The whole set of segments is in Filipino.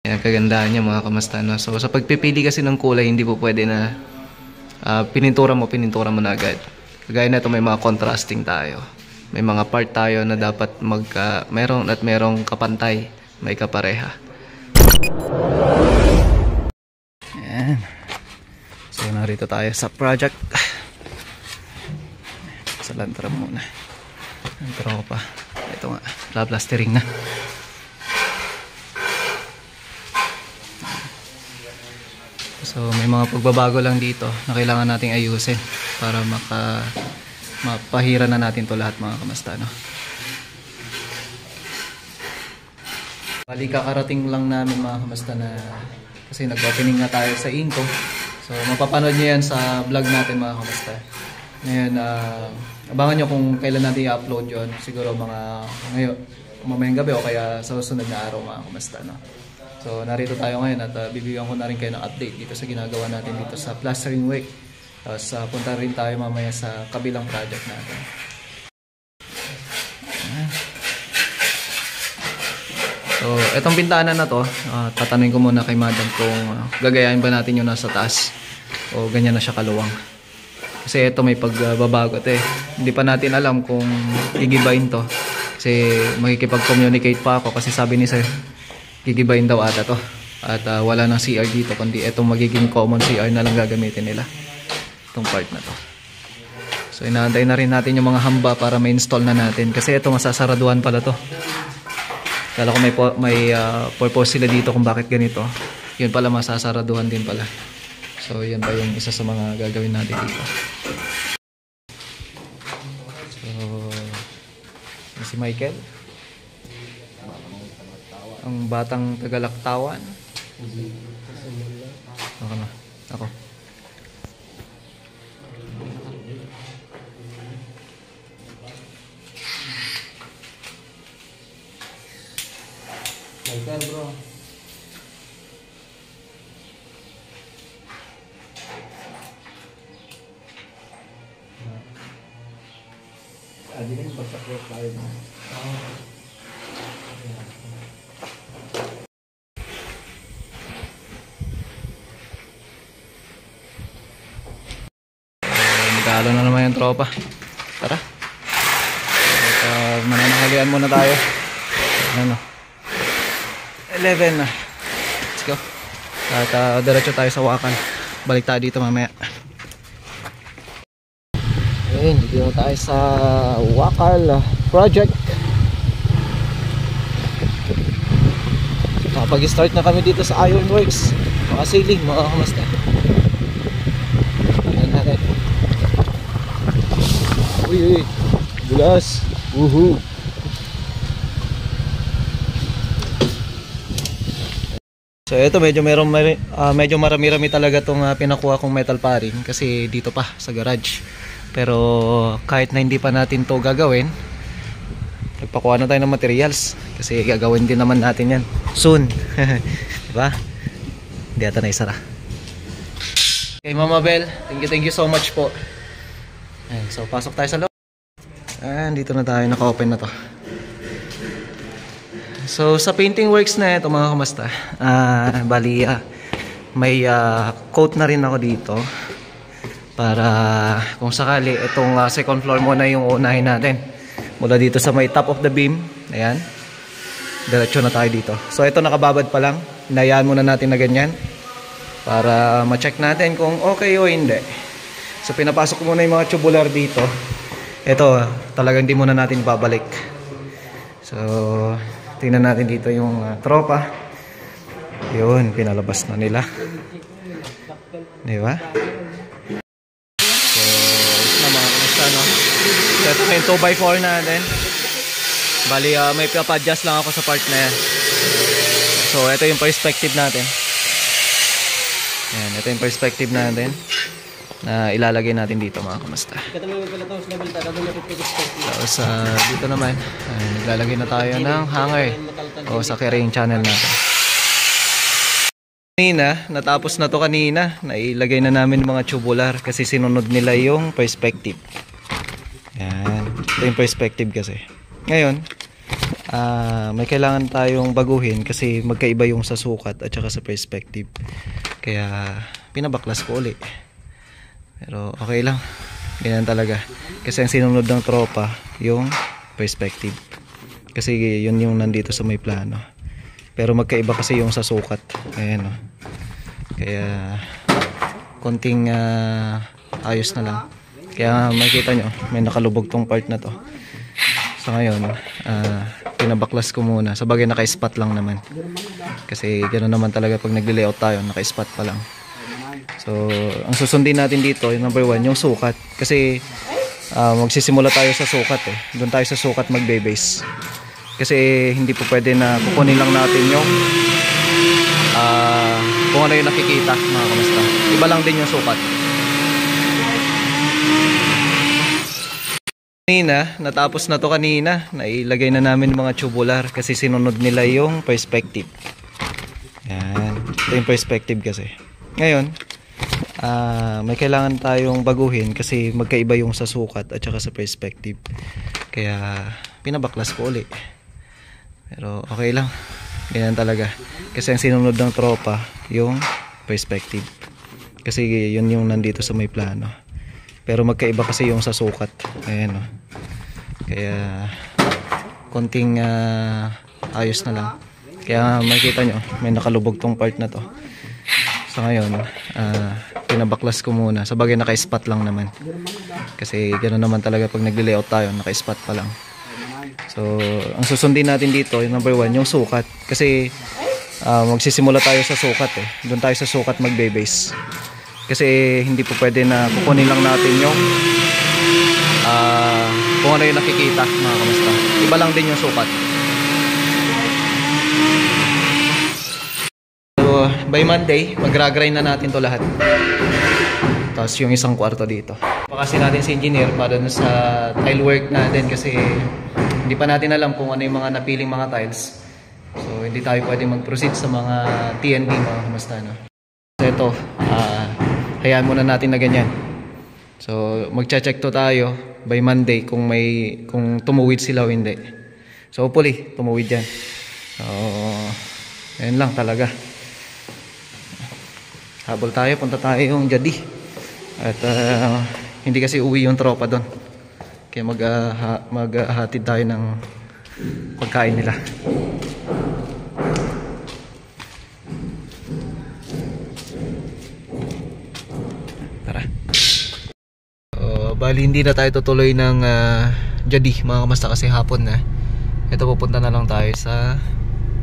Yan, kagandahan niya mga kamusta, no? So sa pagpipili kasi ng kulay, hindi po pwede na pinintura mo na agad. Kagaya na ito, may mga contrasting tayo. May mga part tayo na dapat merong kapantay, may kapareha. Ayan. So narito tayo sa project. Sa lantram muna. Ang tropa. Ito nga, plastering na. So may mga pagbabago lang dito na kailangan nating ayusin para mapahira na natin to lahat mga kamusta, no? Bali kakarating lang namin mga kamusta na kasi nag-opening na tayo sa Inco. So mapapanood nyo yan sa vlog natin mga kamusta. Ngayon abangan nyo kung kailan natin i-upload yun. Siguro ngayon, mamayang gabi o kaya sa susunod na araw mga kamusta, no? So narito tayo ngayon at bibigyan ko na rin kayo ng update dito sa ginagawa natin dito sa plastering work. Tapos punta rin tayo mamaya sa kabilang project natin. So itong bintana na to, tatanungin ko muna kay madam kung gagayahin ba natin yung nasa taas o ganyan na siya kaluwang. Kasi ito may pagbabago ito eh. Hindi pa natin alam kung gigibain to. Kasi makikipag-communicate pa ako kasi sabi ni sir, gigibain daw ata to. At wala nang CR dito kundi itong magiging common CR na lang gagamitin nila. Itong part na to. So inaantay na rin natin yung mga hamba para ma-install na natin. Kasi ito masasaraduhan pala to. Kala ko may purpose sila dito kung bakit ganito. Yun pala masasaraduhan din pala. So yan pa yung isa sa mga gagawin natin dito. So si Michael, ang batang Tagalaktawan. Ako na. Ako. Michael bro. Adi kan pagsaklot tayo. Magkalo na naman yung tropa. Tara. Mananahalian muna tayo. Ano? 11 na. Let's go. At diretso tayo sa Wakan. Balik tayo dito mamaya. Ayun, dito na tayo sa Wakal project. Kapag-start na kami dito sa Ironworks. Mga ceiling, mga kamusta. Tingnan natin. Uy, bulas. Woohoo. So ito medyo marami-rami talaga tong pinakuha kong metal paring kasi dito pa sa garage. Pero kahit na hindi pa natin to gagawin, nagpakuha na tayo ng materials kasi gagawin din naman natin yan soon. Diba? Hindi ata na isara. Okay Mama Bell, thank you so much po. Ayan, so pasok tayo sa loob. Ayan, dito na tayo, naka-open na to. So sa painting works na ito mga kamusta, bali may coat na rin ako dito para kung sakali itong second floor muna yung unahin natin mula dito sa may top of the beam. Ayan, diretso na tayo dito. So ito nakababad pa lang, hinayaan muna natin na ganyan para ma-check natin kung okay o hindi. So pinapasok muna yung mga tubular dito. Ito talagang hindi muna natin babalik. So tingnan natin dito yung tropa. Yun, pinalabas na nila. Diba? So, ito na mga kamusta, no? So, ito na yung 2x4 natin. Bali, may papa-adjust lang ako sa part na yan. So, ito yung perspective natin. Yan, ito yung perspective natin na ilalagay natin dito mga kamusta. Tapos dito naman naglalagay na tayo ng hanger o sa carrying channel natin. Kanina, natapos na to kanina, nailagay na namin mga tubular kasi sinunod nila yung perspective. Yan, ito yung perspective kasi. Ngayon may kailangan tayong baguhin kasi magkaiba yung sa sukat at saka sa perspective. Kaya pinabaklas ko uli. Pero okay lang. Ganyan talaga. Kasi ang sinunod ng tropa yung perspective. Kasi yun yung nandito sa may plano. Pero magkaiba kasi yung sa sukat. Ayan o. Kaya konting ayos na lang. Kaya makikita nyo, may nakalubog tong part na to. So ngayon, pinabaklas ko muna. Sa bagay naka-spot lang naman. Kasi gano'n naman talaga pag nag-layout tayo, naka-spot pa lang. So, ang susundin natin dito, yung number 1, yung sukat. Kasi magsisimula tayo sa sukat eh. Doon tayo sa sukat magbe-base. Kasi hindi po pwede na kukunin lang natin yung kung ano yung nakikita, mga kamusta. Iba lang din yung sukat. Kanina, natapos na to kanina. Nailagay na namin mga tubular kasi sinunod nila yung perspective. Yan. Ito yung perspective kasi. Ngayon, may kailangan tayong baguhin kasi magkaiba yung sa sukat at saka sa perspective. Kaya pinabaklas ko uli. Pero okay lang. Ganyan talaga. Kasi ang sinunod ng tropa yung perspective. Kasi yun yung nandito sa may plano. Pero magkaiba kasi yung sa sukat. Ayan o. Kaya konting ayos na lang. Kaya makikita nyo, may nakalubog tong part na to. So ngayon, pinabaklas ko muna. Sa bagay naka-spot lang naman. Kasi gano'n naman talaga pag nag-layout tayo, naka-spot pa lang. So ang susundin natin dito, yung number 1, yung sukat. Kasi magsisimula tayo sa sukat eh. Doon tayo sa sukat magbe-base. Kasi hindi po pwede na kukunin lang natin yung kung ano yung nakikita, mga kamusta. Iba lang din yung sukat. So by Monday, magra-grind na natin to lahat. Tapos yung isang kwarto dito. Pakasi natin si engineer para dun sa tile work natin kasi hindi pa natin alam kung ano yung mga napiling mga tiles. So hindi tayo pwede mag-proceed sa mga TNB, mga kamusta, no? So ito, hayaan muna natin na ganyan. So magche-check to tayo by Monday kung tumuwid sila o hindi. So hopefully tumuwid yan. So ayun lang talaga. Habol tayo, punta tayo yung Jadi. At hindi kasi uwi yung tropa doon. Kaya maghahatid tayo ng pagkain nila. Bali hindi na tayo tutuloy ng Jadi, mga kamusta, kasi hapon na. Ito, pupunta na lang tayo sa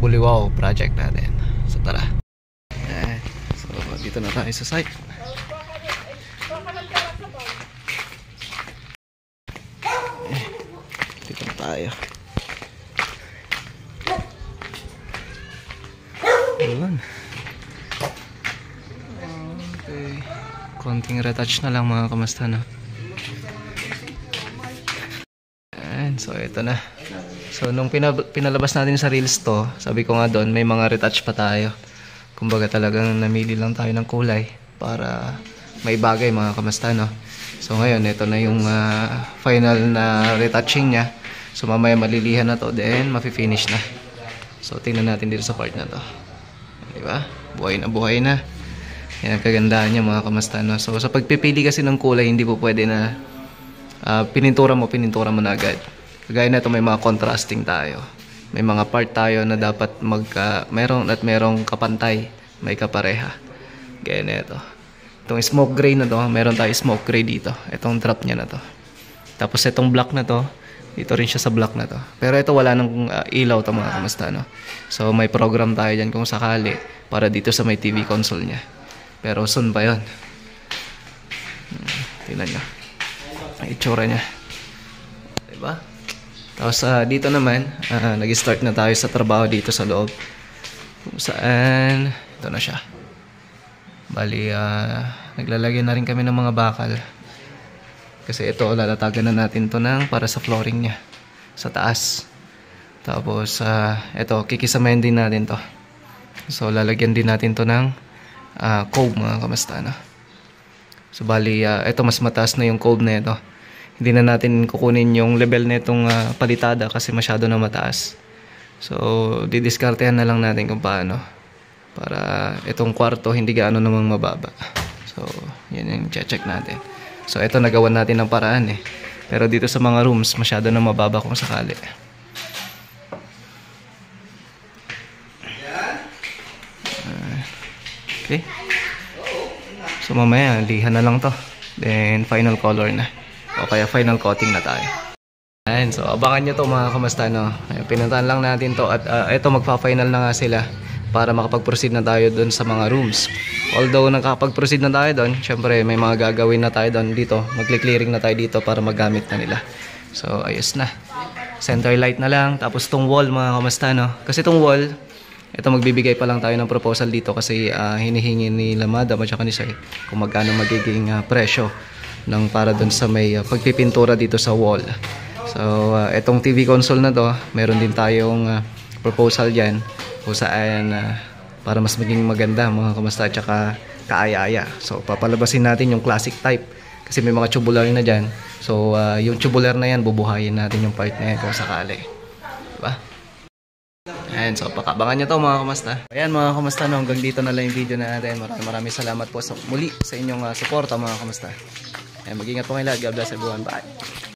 Buliwao project natin. So tara. So dito na tayo sa site. Dito na tayo. Ayan. Okay. Konting retouch na lang, mga kamusta, no? So ito na. So nung pinalabas natin sa reels to, sabi ko nga doon may mga retouch pa tayo. Kumbaga talagang namili lang tayo ng kulay para may bagay, mga kamusta, no? So ngayon ito na yung final na retouching niya. So mamaya malilihan na to, then mafi-finish na. So tingnan natin dito sa part na to. Di ba? Buhay na buhay na. Yan ang kagandahan niya, mga kamusta, no? So sa pagpipili kasi ng kulay, hindi po pwede na pinintura mo na agad. Kagaya na ito, may mga contrasting tayo. May mga part tayo na dapat merong kapantay, may kapareha. Gaya na ito. Itong smoke gray na to, meron tayo smoke gray dito. Itong drop niya na to. Tapos itong black na to, dito rin siya sa black na to. Pero ito wala nang ilaw to, mga kamusta, no? So may program tayo dyan kung sakali para dito sa may TV console niya. Pero soon pa yun. Tingnan nyo. Ang itsura niya. Diba? Tapos dito naman, nag-start na tayo sa trabaho dito sa loob. Kung saan, ito na siya. Bali, naglalagay na rin kami ng mga bakal. Kasi ito, lalatagan na natin to para sa flooring niya. Sa taas. Tapos, ito, kikisamahin din natin to. So, lalagyan din natin to ng cove, mga kamusta, no? So, bali, ito mas mataas na yung cove na ito. Hindi na natin kukunin yung level na itong palitada kasi masyado na mataas. So, didiskartehan na lang natin kung paano. Para itong kwarto hindi gaano namang mababa. So, yan yung check natin. So, ito nagawan natin ng paraan eh. Pero dito sa mga rooms, masyado na mababa kung sakali. Okay. So, mamaya, lihan na lang to. Then, final color na. O kaya final coating na tayo. Ayan, so abangan nyo to mga kamusta, no? Pinuntahan lang natin to at ito magpa-final na nga sila para makapag-proceed na tayo doon sa mga rooms. Although nakapag-proceed na tayo doon, syempre may mga gagawin na tayo doon dito. Magli-clearing na tayo dito para magamit na nila. So ayos na. Center light na lang, tapos tong wall mga kamusta, no? Kasi tong wall, ito magbibigay pa lang tayo ng proposal dito kasi hinihingi ni Madam at saka ni Sai kung magkano magiging presyo ng para doon sa may pagpipintura dito sa wall. So, itong TV console na to, meron din tayong proposal dyan kung saan para mas maging maganda mga kamusta at saka kaaya-aya. So, papalabasin natin yung classic type kasi may mga tubular na dyan. So, yung tubular na yan, bubuhayin natin yung part na yan kung sakali. Diba? Ayan, so pakabangan nyo to mga kamusta. Ayan mga kamusta, no, hanggang dito na lang yung video natin. Maraming salamat po muli sa inyong suporta mga kamusta. Ayan, mag-ingat po kayo lahat. God bless everyone. Bye!